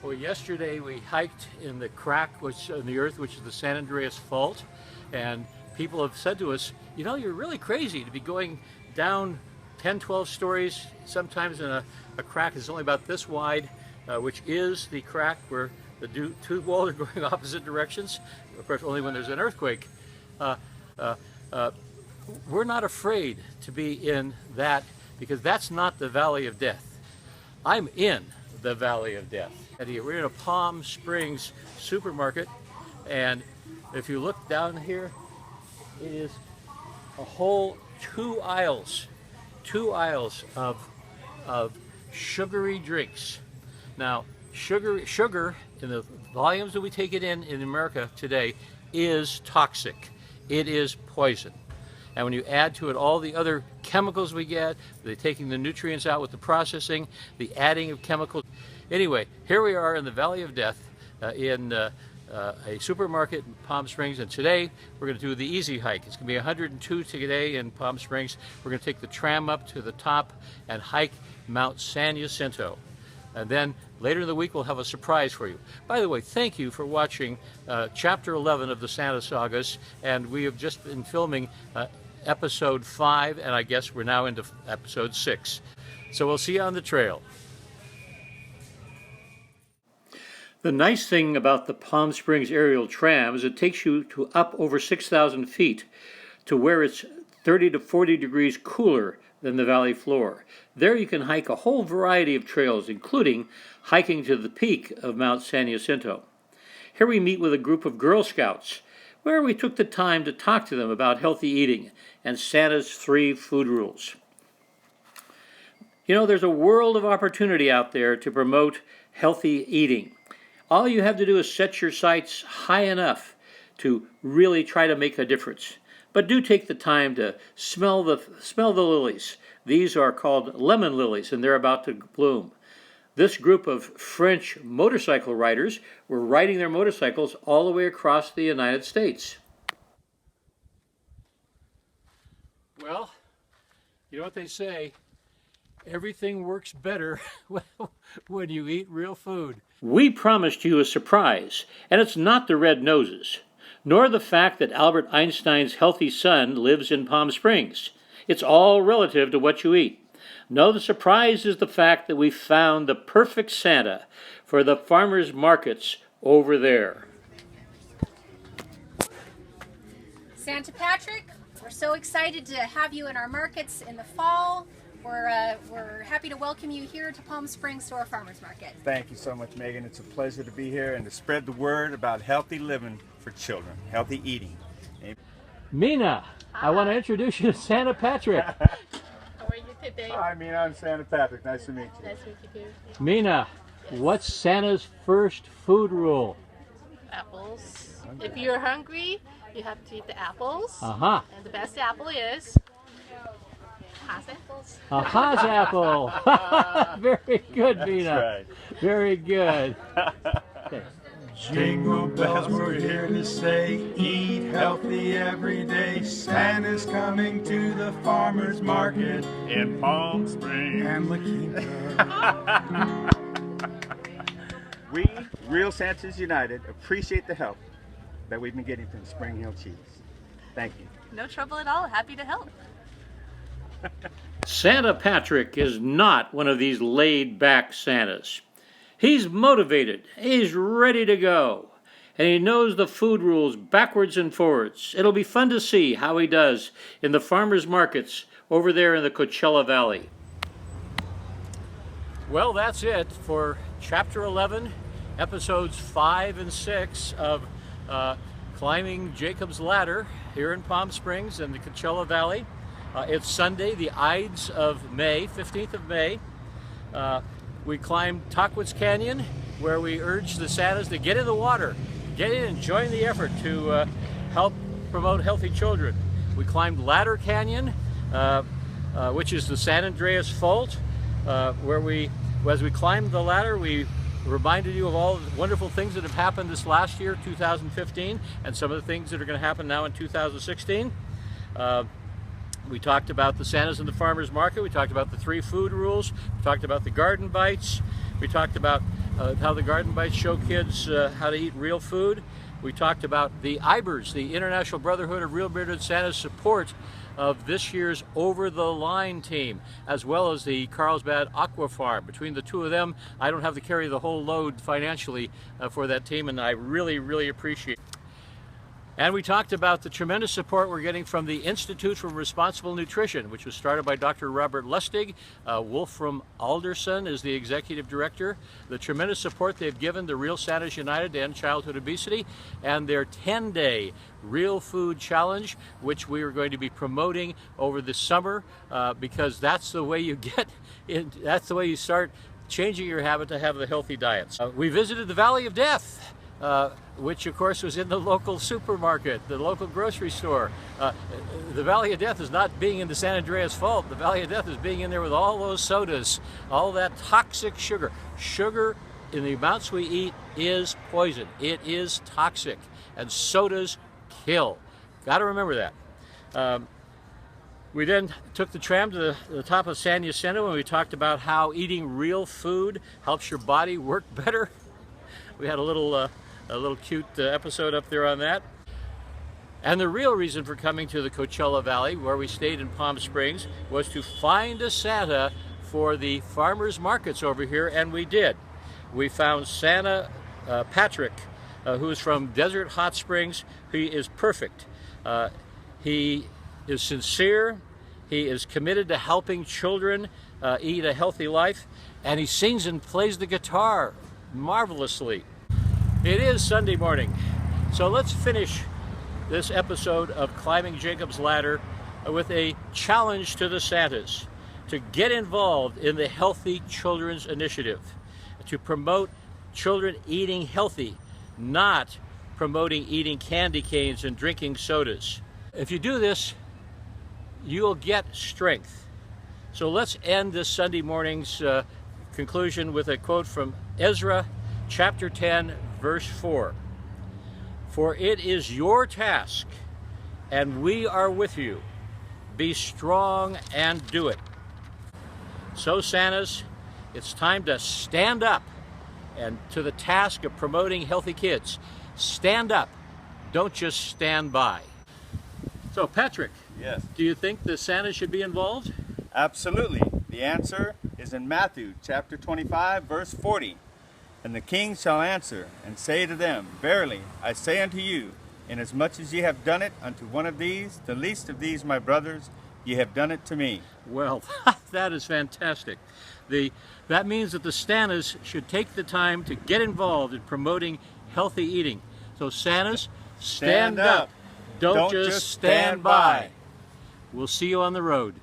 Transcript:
Well, yesterday we hiked in the crack in the earth, which is the San Andreas Fault, and people have said to us, you know, you're really crazy to be going down 10, 12 stories, sometimes in a crack that's only about this wide, which is the crack where the two walls are going opposite directions, of course only when there's an earthquake. We're not afraid to be in that, because that's not the Valley of Death. I'm in the Valley of Death. We're in a Palm Springs supermarket, and if you look down here, it is a whole two aisles of sugary drinks. Now, sugar in the volumes that we take it in America today is toxic. It is poison. And when you add to it all the other chemicals we get, they're taking the nutrients out with the processing, the adding of chemicals. Anyway, here we are in the Valley of Death in a supermarket in Palm Springs, and today we're going to do the easy hike. It's going to be 102 today in Palm Springs. We're going to take the tram up to the top and hike Mount San Jacinto. And then later in the week we'll have a surprise for you. By the way, thank you for watching Chapter 11 of the Santa Sagas, and we have just been filming Episode 5, and I guess we're now into Episode 6. So we'll see you on the trail. The nice thing about the Palm Springs aerial tram is it takes you to up over 6,000 feet to where it's 30 to 40 degrees cooler than the valley floor. There you can hike a whole variety of trails, including hiking to the peak of Mount San Jacinto. Here we meet with a group of Girl Scouts, where we took the time to talk to them about healthy eating and Santa's 3 food rules. You know, there's a world of opportunity out there to promote healthy eating. All you have to do is set your sights high enough to really try to make a difference. But do take the time to smell the lilies. These are called lemon lilies, and they're about to bloom. This group of French motorcycle riders were riding their motorcycles all the way across the United States. Well, you know what they say, everything works better when you eat real food. We promised you a surprise, and it's not the red noses, nor the fact that Albert Einstein's healthy son lives in Palm Springs. It's all relative to what you eat. No, the surprise is the fact that we found the perfect Santa for the farmers' markets over there. Santa Patrick, we're so excited to have you in our markets in the fall. We're happy to welcome you here to Palm Springs to our farmers market. Thank you so much, Megan. It's a pleasure to be here and to spread the word about healthy living for children, healthy eating. Mina, hi. I want to introduce you to Santa Patrick. How are you today? Hi, Mina. I'm Santa Patrick. Nice to meet you. Nice to meet you too. Mina, yes. What's Santa's first food rule? Apples. If you're hungry, you have to eat the apples. Uh-huh. And the best apple is Haas apples. A Haas apple. Very good, Mina. That's right. Very good. Okay. Jingle bells, we're here to say, eat healthy every day. Santa's coming to the farmer's market In Palm Springs. and La Quinta. We, Real Santas United, appreciate the help that we've been getting from Spring Hill Cheese. Thank you. No trouble at all. Happy to help. Santa Patrick is not one of these laid-back Santas. He's motivated, he's ready to go, and he knows the food rules backwards and forwards. It'll be fun to see how he does in the farmers' markets over there in the Coachella Valley. Well, that's it for Chapter 11, Episodes 5 and 6 of Climbing Jacob's Ladder here in Palm Springs in the Coachella Valley. It's Sunday, the Ides of May, 15th of May. We climbed Tockwitz Canyon, where we urged the Santas to get in the water, get in and join the effort to help promote healthy children. We climbed Ladder Canyon, which is the San Andreas Fault, where as we climbed the ladder, we reminded you of all the wonderful things that have happened this last year, 2015, and some of the things that are going to happen now in 2016. We talked about the Santas and the Farmers Market. We talked about the 3 food rules. We talked about the garden bites. We talked about how the garden bites show kids how to eat real food. We talked about the IBERS, the International Brotherhood of Real Bearded Santas, support of this year's Over the Line team, as well as the Carlsbad Aqua Farm. Between the two of them, I don't have to carry the whole load financially for that team, and I really, really appreciate it. And we talked about the tremendous support we're getting from the Institute for Responsible Nutrition, which was started by Dr. Robert Lustig. Wolfram Alderson is the executive director. The tremendous support they've given the Real Santas United to End Childhood Obesity, and their 10-day Real Food Challenge, which we are going to be promoting over the summer, because that's the way you get in, that's the way you start changing your habit to have the healthy diets. We visited the Valley of Death, which of course was in the local supermarket, the local grocery store. The Valley of Death is not being in the San Andreas Fault. The Valley of Death is being in there with all those sodas, all that toxic sugar. Sugar in the amounts we eat is poison. It is toxic, and sodas kill. Got to remember that. We then took the tram to the top of San Jacinto, and we talked about how eating real food helps your body work better. We had a little cute episode up there on that. And the real reason for coming to the Coachella Valley, where we stayed in Palm Springs, was to find a Santa for the farmers markets over here, and we did. We found Santa Patrick, who is from Desert Hot Springs. He is perfect. He is sincere. He is committed to helping children eat a healthy life, and he sings and plays the guitar marvelously. It is Sunday morning, so let's finish this episode of Climbing Jacob's Ladder with a challenge to the Santas to get involved in the Healthy Children's Initiative, to promote children eating healthy, not promoting eating candy canes and drinking sodas. If you do this, you'll get strength. So let's end this Sunday morning's conclusion with a quote from Ezra chapter 10, verse 4. For it is your task, and we are with you. Be strong and do it. So Santas, it's time to stand up and to the task of promoting healthy kids. Stand up. Don't just stand by. So Patrick, Yes. do you think the Santas should be involved? Absolutely. The answer is in Matthew chapter 25, verse 40. And the king shall answer and say to them, Verily, I say unto you, inasmuch as ye have done it unto one of these, the least of these my brothers, ye have done it to me. Well, that is fantastic. That means that the Santas should take the time to get involved in promoting healthy eating. So Santas, stand up. Don't just stand by. We'll see you on the road.